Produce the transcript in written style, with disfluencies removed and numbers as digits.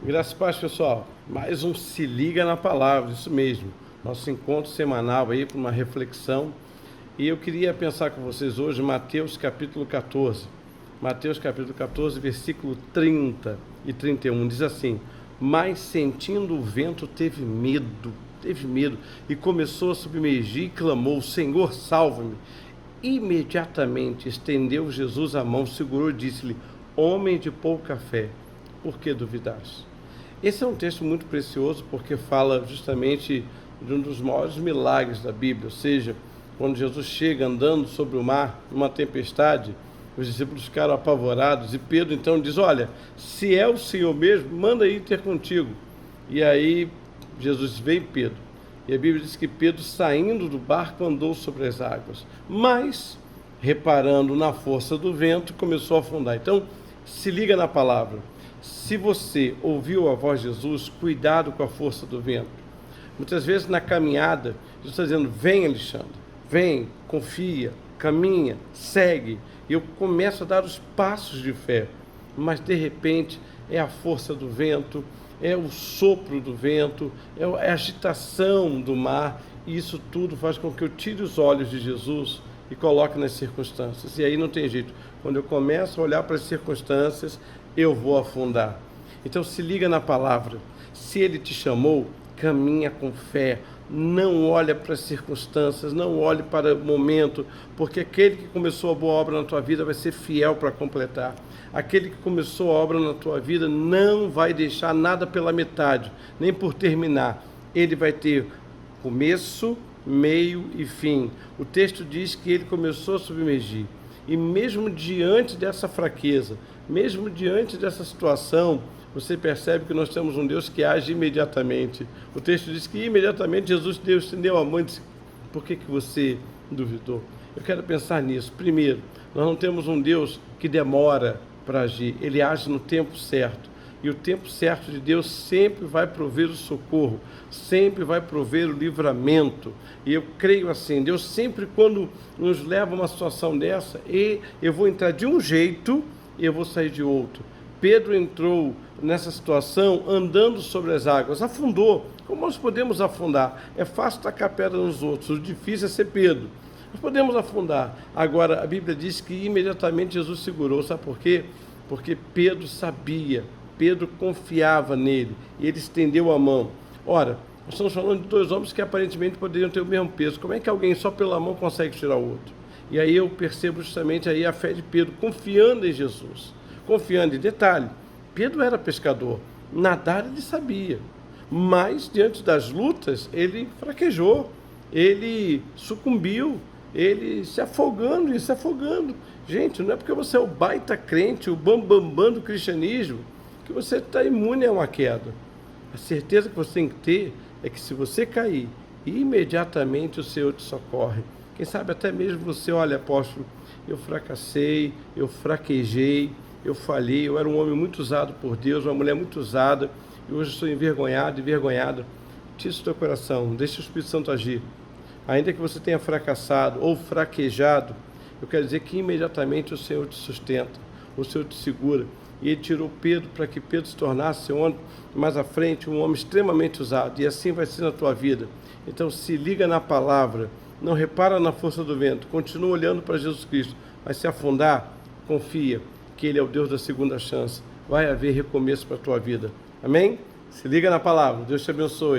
Graças e paz, pessoal. Mais um Se Liga na Palavra, isso mesmo. Nosso encontro semanal aí para uma reflexão. E eu queria pensar com vocês hoje Mateus capítulo 14. Mateus capítulo 14, versículo 30 e 31. Diz assim: Mas sentindo o vento teve medo, e começou a submergir e clamou: Senhor, salva-me. Imediatamente estendeu Jesus a mão, segurou e disse-lhe: Homem de pouca fé, por que duvidaste? Esse é um texto muito precioso porque fala justamente de um dos maiores milagres da Bíblia, ou seja, quando Jesus chega andando sobre o mar, numa tempestade, os discípulos ficaram apavorados e Pedro então diz: olha, se é o Senhor mesmo, manda ir ter contigo. E aí Jesus vem Pedro, e a Bíblia diz que Pedro, saindo do barco, andou sobre as águas, mas, reparando na força do vento, começou a afundar. Então, se liga na palavra. Se você ouviu a voz de Jesus, cuidado com a força do vento. Muitas vezes na caminhada, Jesus está dizendo: vem, Alexandre, vem, confia, caminha, segue. E eu começo a dar os passos de fé, mas de repente é a força do vento, é o sopro do vento, é a agitação do mar, e isso tudo faz com que eu tire os olhos de Jesus e coloque nas circunstâncias. E aí não tem jeito. Quando eu começo a olhar para as circunstâncias, eu vou afundar. Então se liga na palavra. Se Ele te chamou, caminha com fé. Não olha para as circunstâncias, não olhe para o momento, porque aquele que começou a boa obra na tua vida vai ser fiel para completar. Aquele que começou a obra na tua vida não vai deixar nada pela metade, nem por terminar. Ele vai ter começo, meio e fim. O texto diz que ele começou a submergir. E mesmo diante dessa fraqueza, mesmo diante dessa situação, você percebe que nós temos um Deus que age imediatamente. O texto diz que imediatamente Deus estendeu a mão e disse: por que você duvidou? Eu quero pensar nisso. Primeiro, nós não temos um Deus que demora para agir. Ele age no tempo certo. E o tempo certo de Deus sempre vai prover o socorro, sempre vai prover o livramento. E eu creio assim, Deus sempre, quando nos leva a uma situação dessa, eu vou entrar de um jeito e eu vou sair de outro. Pedro entrou nessa situação andando sobre as águas, afundou. Como nós podemos afundar? É fácil tacar pedra nos outros, o difícil é ser Pedro. Nós podemos afundar. Agora, a Bíblia diz que imediatamente Jesus segurou. Sabe por quê? Porque Pedro sabia, Pedro confiava nele, e ele estendeu a mão. Ora, nós estamos falando de dois homens que aparentemente poderiam ter o mesmo peso. Como é que alguém só pela mão consegue tirar o outro? E aí eu percebo justamente aí a fé de Pedro, confiando em Jesus. Confiando em detalhe, Pedro era pescador, nadar ele sabia, mas diante das lutas ele fraquejou, ele sucumbiu, ele se afogando. Gente, não é porque você é o baita crente, o bambambam do cristianismo, que você está imune a uma queda. A certeza que você tem que ter é que se você cair, imediatamente o Senhor te socorre. Quem sabe até mesmo você: olha, apóstolo, eu fracassei, eu fraquejei, eu falhei, eu era um homem muito usado por Deus, uma mulher muito usada, e hoje estou envergonhado, envergonhada. Tira o teu coração, deixa o Espírito Santo agir. Ainda que você tenha fracassado ou fraquejado, eu quero dizer que imediatamente o Senhor te sustenta, o Senhor te segura. E Ele tirou Pedro para que Pedro se tornasse mais à frente um homem extremamente usado, e assim vai ser na tua vida. Então se liga na palavra, não repara na força do vento, continua olhando para Jesus Cristo, mas se afundar, confia que Ele é o Deus da segunda chance. Vai haver recomeço para a tua vida. Amém? Se liga na palavra. Deus te abençoe.